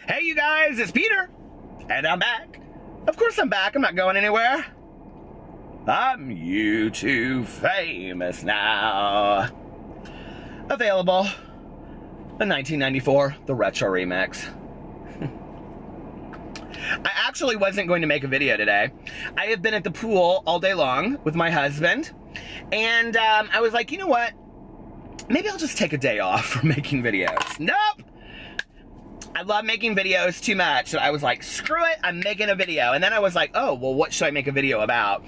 Hey you guys, it's Peter, and I'm back. Of course I'm back, I'm not going anywhere. I'm YouTube famous now. Available, the 1994, the Retro Remix. I actually wasn't going to make a video today. I have been at the pool all day long with my husband, and I was like, you know what? Maybe I'll just take a day off from making videos. Nope! I love making videos too much. So I was like, screw it, I'm making a video. And then I was like, oh, well, what should I make a video about?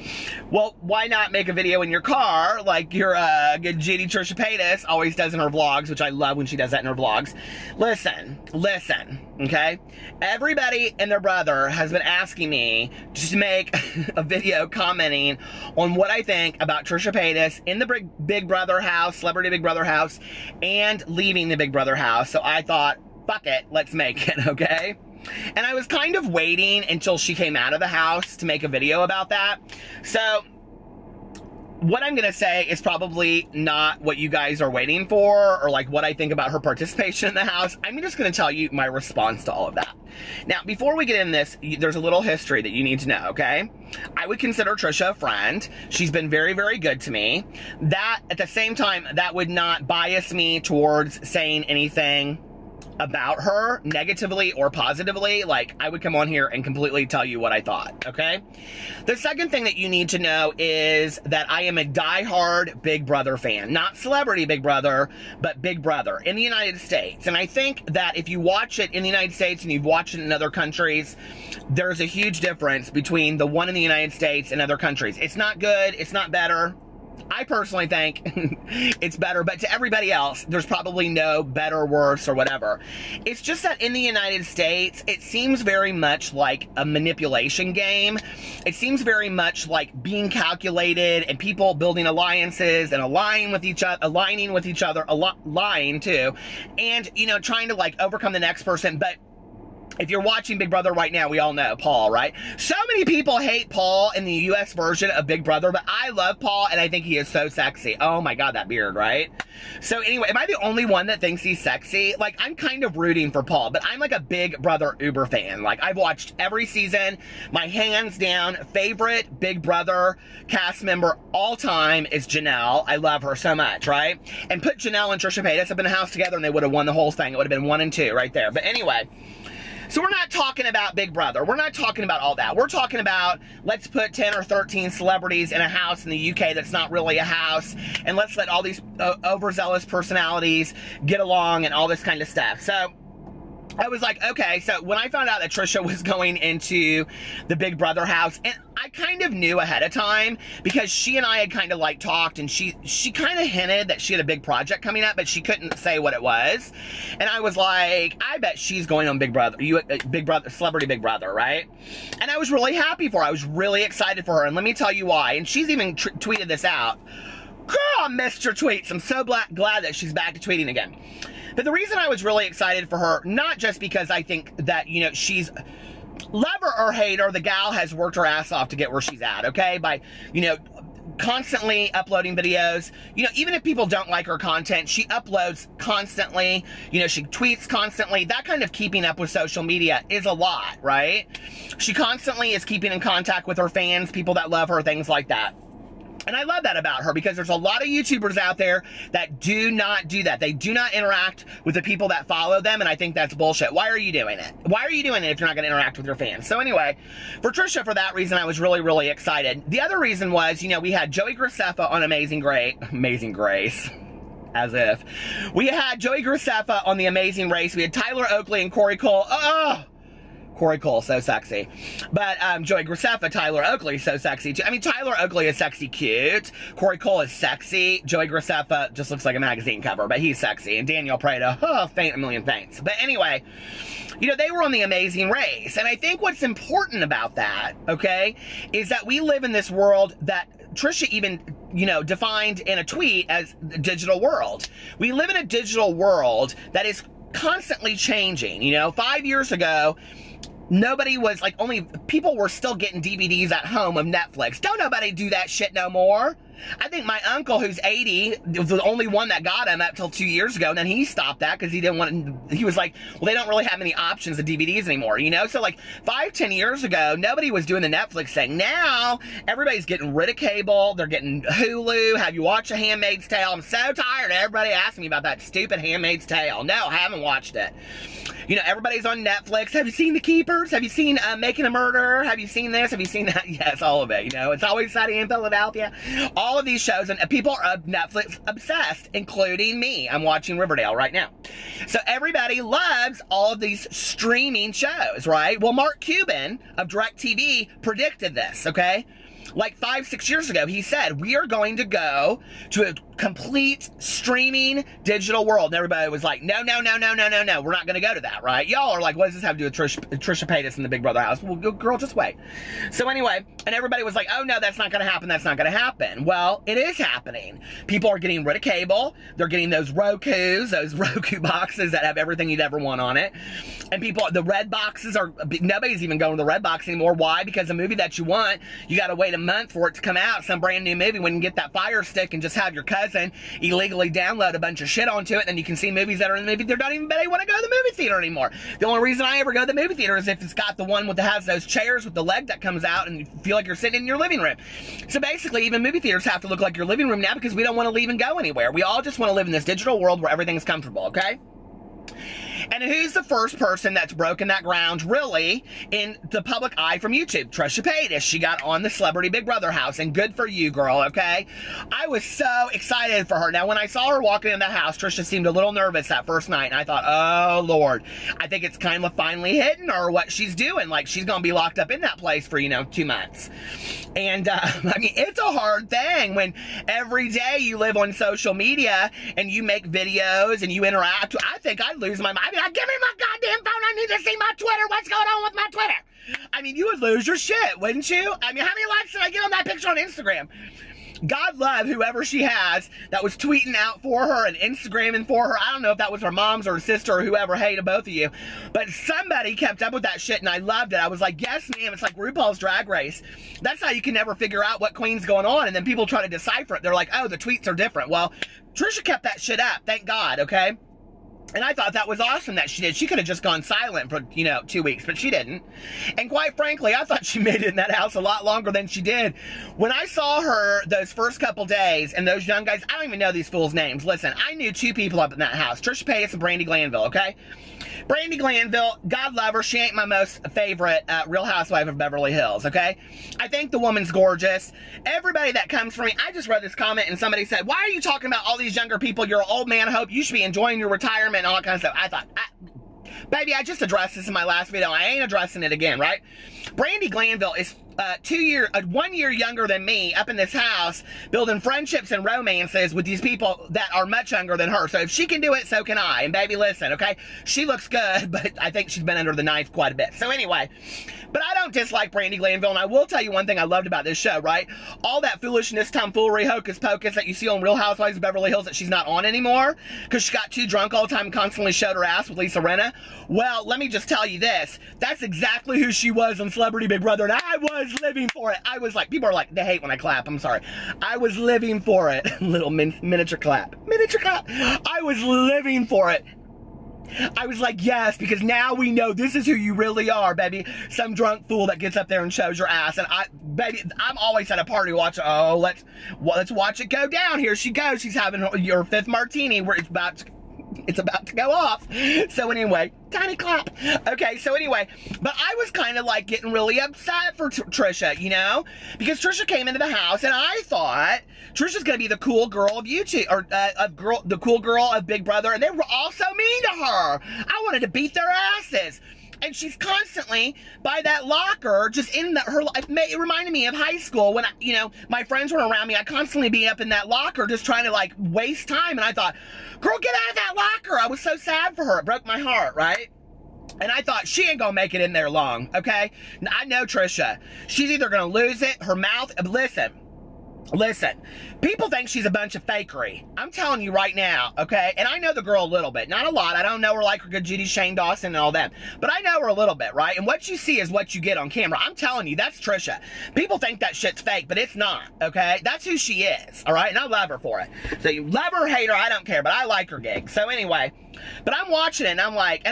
Well, why not make a video in your car like your good GD Trisha Paytas always does in her vlogs, which I love when she does that in her vlogs. Listen, okay? Everybody and their brother has been asking me to make a video commenting on what I think about Trisha Paytas in the Big Brother house, Celebrity Big Brother house, and leaving the Big Brother house. So I thought, fuck it, let's make it, okay? And I was kind of waiting until she came out of the house to make a video about that. So what I'm gonna say is probably not what you guys are waiting for, or like what I think about her participation in the house. I'm just gonna tell you my response to all of that. Now, before we get in this, there's a little history that you need to know, okay? I would consider Trisha a friend. She's been very, very good to me. That, at the same time, that would not bias me towards saying anything about her negatively or positively. Like, I would come on here and completely tell you what I thought, okay? The second thing that you need to know is that I am a diehard Big Brother fan. Not Celebrity Big Brother, but Big Brother in the United States. And I think that if you watch it in the United States and you've watched it in other countries, there's a huge difference between the one in the United States and other countries. It's not good, it's not better. I personally think it's better, but to everybody else, there's probably no better, worse, or whatever. It's just that in the United States, it seems very much like a manipulation game. It seems very much like being calculated and people building alliances and aligning with each other, lying too, and, you know, trying to like overcome the next person. But if you're watching Big Brother right now, we all know Paul, right? So many people hate Paul in the US version of Big Brother, but I love Paul and I think he is so sexy. Oh my God, that beard, right? So anyway, am I the only one that thinks he's sexy? Like, I'm kind of rooting for Paul, but I'm like a Big Brother uber fan. Like, I've watched every season. My hands down favorite Big Brother cast member all time is Janelle. I love her so much, right? And put Janelle and Trisha Paytas up in a house together and they would have won the whole thing. It would have been 1 and 2 right there. But anyway, so we're not talking about Big Brother. We're not talking about all that. We're talking about, let's put 10 or 13 celebrities in a house in the UK that's not really a house, and let's let all these overzealous personalities get along and all this kind of stuff. So I was like, okay, so when I found out that Trisha was going into the Big Brother house, and I kind of knew ahead of time because she and I had kind of like talked, and she kind of hinted that she had a big project coming up, but she couldn't say what it was. And I was like, I bet she's going on Big Brother, Celebrity Big Brother, right? And I was really happy for her. I was really excited for her, and let me tell you why. And she's even tweeted this out. Girl, I missed her tweets. I'm so glad that she's back to tweeting again. But the reason I was really excited for her, not just because I think that, you know, she's, love her or hate her, the gal has worked her ass off to get where she's at, okay? By, you know, constantly uploading videos. You know, even if people don't like her content, she uploads constantly. You know, she tweets constantly. That kind of keeping up with social media is a lot, right? She constantly is keeping in contact with her fans, people that love her, things like that. And I love that about her because there's a lot of YouTubers out there that do not do that. They do not interact with the people that follow them, and I think that's bullshit. Why are you doing it? Why are you doing it if you're not going to interact with your fans? So anyway, for Trisha, for that reason, I was really, really excited. The other reason was, you know, we had Joey Graceffa on Amazing Grace. As if. We had Joey Graceffa on The Amazing Race. We had Tyler Oakley and Corey Cole. Oh! Corey Cole, so sexy. But Joey Graceffa, Tyler Oakley, so sexy too. I mean, Tyler Oakley is sexy cute. Corey Cole is sexy. Joey Graceffa just looks like a magazine cover, but he's sexy. And Daniel Prada, faint a million faints. But anyway, you know, they were on The Amazing Race. And I think what's important about that, okay, is that we live in this world that Trisha even, you know, defined in a tweet as the digital world. We live in a digital world that is constantly changing. You know, 5 years ago, nobody was, like, only people were still getting DVDs at home of Netflix. Don't nobody do that shit no more. I think my uncle, who's 80, was the only one that got him up till 2 years ago, and then he stopped that because he didn't want. He was like, well, they don't really have many options of DVDs anymore, you know. So like 5-10 years ago, nobody was doing the Netflix thing. Now everybody's getting rid of cable. They're getting Hulu. Have you watched A Handmaid's Tale? I'm so tired of everybody asking me about that stupid Handmaid's Tale. No, I haven't watched it. You know, everybody's on Netflix. Have you seen The Keepers? Have you seen Making a Murder? Have you seen this? Have you seen that? Yes, all of it. You know, It's Always Sunny in Philadelphia. All of these shows, and people are Netflix obsessed, including me. I'm watching Riverdale right now. So everybody loves all of these streaming shows, right? Well, Mark Cuban of DirecTV predicted this, okay? Like 5-6 years ago, he said, we are going to go to a complete streaming digital world. And everybody was like, no, no, no, no, no, no, no. We're not going to go to that, right? Y'all are like, what does this have to do with Trisha Paytas in the Big Brother house? Well, girl, just wait. So anyway, and everybody was like, oh, no, that's not going to happen. That's not going to happen. Well, it is happening. People are getting rid of cable. They're getting those those Roku boxes that have everything you'd ever want on it. And the red boxes nobody's even going to the red box anymore. Why? Because the movie that you want, you got to wait a month for it to come out, some brand new movie, when you get that Fire Stick and just have your cousin illegally download a bunch of shit onto it, and you can see movies that are in the movie. They don't even want to go to the movie theater anymore. The only reason I ever go to the movie theater is if it's got the one that has those chairs with the leg that comes out and you feel like you're sitting in your living room. So basically, even movie theaters have to look like your living room now because we don't want to leave and go anywhere. We all just want to live in this digital world where everything's comfortable, okay? And who's the first person that's broken that ground, really, in the public eye from YouTube? Trisha Paytas. She got on the Celebrity Big Brother house, and good for you, girl, okay? I was so excited for her. Now, when I saw her walking in the house, Trisha seemed a little nervous that first night, and I thought, oh, Lord, I think it's kind of finally hitting her what she's doing. Like, she's going to be locked up in that place for, 2 months. And, I mean, it's a hard thing when every day you live on social media and you make videos and you interact. I think I'd lose my mind. I mean, give me my goddamn phone. I need to see my Twitter. What's going on with my Twitter? I mean, you would lose your shit, wouldn't you? I mean, how many likes did I get on that picture on Instagram? God love whoever she has that was tweeting out for her and Instagramming for her. I don't know if that was her mom's or her sister or whoever. Hey to both of you. But somebody kept up with that shit, and I loved it. I was like, yes, ma'am. It's like RuPaul's Drag Race. That's how you can never figure out what queen's going on, and then people try to decipher it. They're like, oh, the tweets are different. Well, Trisha kept that shit up. Thank God, okay? And I thought that was awesome that she did. She could have just gone silent for, 2 weeks, but she didn't. And quite frankly, I thought she made it in that house a lot longer than she did. When I saw her those first couple days and those young guys, I don't even know these fools' names. Listen, I knew 2 people up in that house, Trisha Paytas and Brandi Glanville, okay? Brandi Glanville, God love her. She ain't my most favorite Real Housewife of Beverly Hills, okay? I think the woman's gorgeous. Everybody that comes for me, I just read this comment and somebody said, why are you talking about all these younger people? You're an old man. I hope you should be enjoying your retirement and all that kind of stuff. I thought, baby, I just addressed this in my last video. I ain't addressing it again, right? Brandi Glanville is 1 year younger than me up in this house, building friendships and romances with these people that are much younger than her. So if she can do it, so can I. And baby, listen, okay? She looks good, but I think she's been under the knife quite a bit. So anyway, but I don't dislike Brandi Glanville, and I will tell you one thing I loved about this show, right? All that foolishness, tomfoolery, hocus pocus that you see on Real Housewives of Beverly Hills that she's not on anymore because she got too drunk all the time and constantly showed her ass with Lisa Rinna. Well, let me just tell you this. That's exactly who she was on Celebrity Big Brother, and I was living for it. I was like, people are like, they hate when I clap. I'm sorry. I was living for it. Little miniature clap. Miniature clap. I was living for it. I was like, yes, because now we know this is who you really are, baby. Some drunk fool that gets up there and shows your ass. And baby, I'm always at a party watching. Oh, let's watch it go down. Here she goes. She's having your 5th martini where it's about to go off. So anyway, tiny clap. Okay, so anyway, but I was kind of like getting really upset for Trisha, because Trisha came into the house and I thought Trisha's gonna be the cool girl of YouTube, or the cool girl of Big Brother, and they were all so mean to her. I wanted to beat their asses. And she's constantly by that locker, just in her life. It reminded me of high school when, my friends were around me. I'd constantly be up in that locker just trying to, waste time. And I thought, girl, get out of that locker. I was so sad for her. It broke my heart, right? And I thought, she ain't gonna make it in there long, okay? I know Trisha. She's either gonna lose it, her mouth. Listen, Listen, people think she's a bunch of fakery. I'm telling you right now, okay? And I know the girl a little bit. Not a lot. I don't know her like her good Judy, Shane Dawson, and all that. But I know her a little bit, right? And what you see is what you get on camera. I'm telling you, that's Trisha. People think that shit's fake, but it's not, okay? That's who she is, all right? And I love her for it. So you love her or hate her, I don't care, but I like her gig. So anyway, but I'm watching it, and I'm like,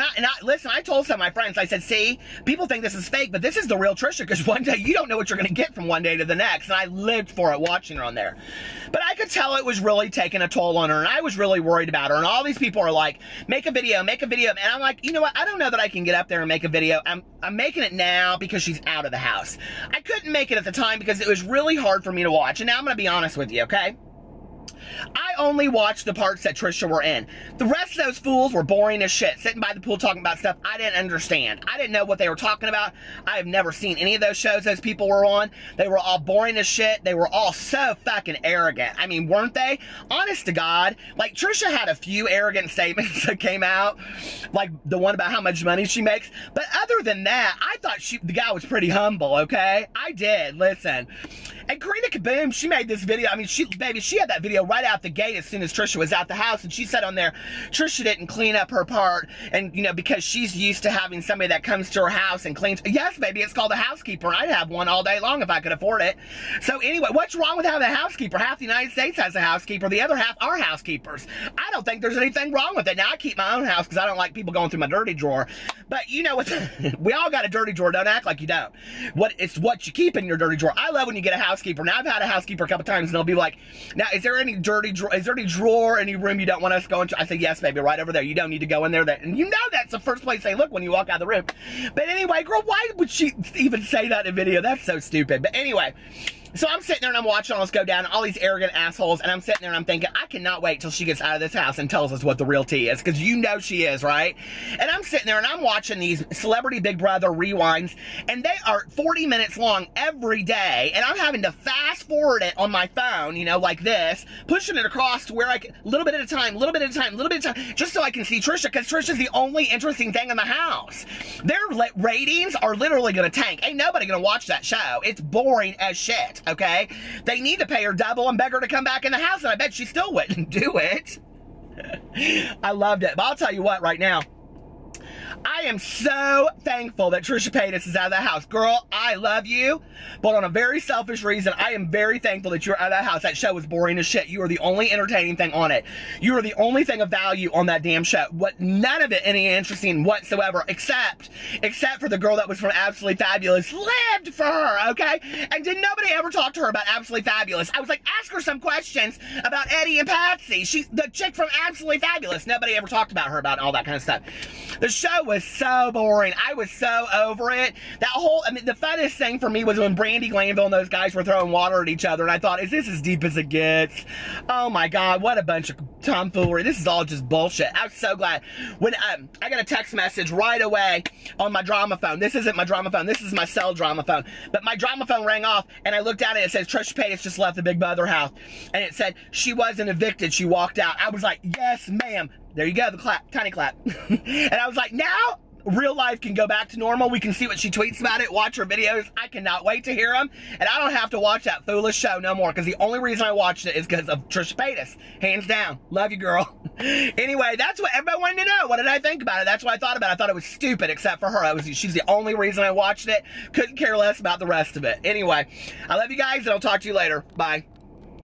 listen, I told some of my friends, I said, see, people think this is fake, but this is the real Trisha, because one day, you don't know what you're going to get from one day to the next, and I lived for it watching her on there. But I could tell it was really taking a toll on her, and I was really worried about her, and all these people are like, make a video, and I'm like, you know what, I don't know that I can get up there and make a video. I'm making it now because she's out of the house. I couldn't make it at the time because it was really hard for me to watch, and now I'm going to be honest with you, okay? I only watched the parts that Trisha were in. The rest of those fools were boring as shit, sitting by the pool talking about stuff I didn't understand. I didn't know what they were talking about. I have never seen any of those shows those people were on. They were all boring as shit. They were all so fucking arrogant. I mean, weren't they? Honest to God, like Trisha had a few arrogant statements that came out, like the one about how much money she makes. But other than that, I thought the guy was pretty humble, okay? I did, listen. And Karina Kaboom, she made this video. I mean, she had that video right out the gate as soon as Trisha was out the house, and she said on there, Trisha didn't clean up her part, and, you know, because she's used to having somebody that comes to her house and cleans. Yes, baby, it's called a housekeeper. I'd have one all day long if I could afford it. So anyway, what's wrong with having a housekeeper? Half the United States has a housekeeper. The other half are housekeepers. I don't think there's anything wrong with it. Now, I keep my own house because I don't like people going through my dirty drawer. But you know what? We all got a dirty drawer. Don't act like you don't. It's what you keep in your dirty drawer. I love when you get a housekeeper. Now, I've had a housekeeper a couple times, and they'll be like, now, is there any dirty drawer? Is there any drawer, any room you don't want us going to? I say, yes, baby, right over there. You don't need to go in there. And you know that's the first place they look when you walk out of the room. But anyway, girl, why would she even say that in a video? That's so stupid. But anyway, so I'm sitting there and I'm watching all this go down, all these arrogant assholes, and I'm sitting there and I'm thinking, I cannot wait till she gets out of this house and tells us what the real tea is, because you know she is, right? And I'm sitting there and I'm watching these Celebrity Big Brother rewinds, and they are 40 minutes long every day, and I'm having to fast forward it on my phone, you know, like this, pushing it across to where I can, little bit at a time, just so I can see Trisha, because Trisha's the only interesting thing in the house. Their ratings are literally going to tank. Ain't nobody going to watch that show. It's boring as shit. Okay? They need to pay her double and beg her to come back in the house, and I bet she still wouldn't do it. I loved it. But I'll tell you what right now. I am so thankful that Trisha Paytas is out of the house. Girl, I love you, but on a very selfish reason, I am very thankful that you're out of that house. That show was boring as shit. You are the only entertaining thing on it. You are the only thing of value on that damn show. None of it any interesting whatsoever, except for the girl that was from Absolutely Fabulous. Lived for her, okay? And did nobody ever talk to her about Absolutely Fabulous? I was like, ask her some questions about Eddie and Patsy. She's the chick from Absolutely Fabulous. Nobody ever talked about her about all that kind of stuff. The show was so boring. I was so over it. I mean, the funnest thing for me was when Brandy Glanville and those guys were throwing water at each other, and I thought, is this as deep as it gets? Oh my God, what a bunch of tomfoolery. This is all just bullshit. I was so glad. When I got a text message right away on my drama phone. This isn't my drama phone. This is my cell drama phone. But my drama phone rang off, and I looked down and it says, Trisha Paytas just left the Big Brother house. And it said, she wasn't evicted. She walked out. I was like, yes, ma'am. There you go, the clap, tiny clap. And I was like, now real life can go back to normal. We can see what she tweets about it, watch her videos. I cannot wait to hear them. And I don't have to watch that foolish show no more, because the only reason I watched it is because of Trisha Paytas. Hands down. Love you, girl. Anyway, that's what everybody wanted to know. What did I think about it? That's what I thought about it. I thought it was stupid, except for her. She's the only reason I watched it. Couldn't care less about the rest of it. Anyway, I love you guys, and I'll talk to you later. Bye.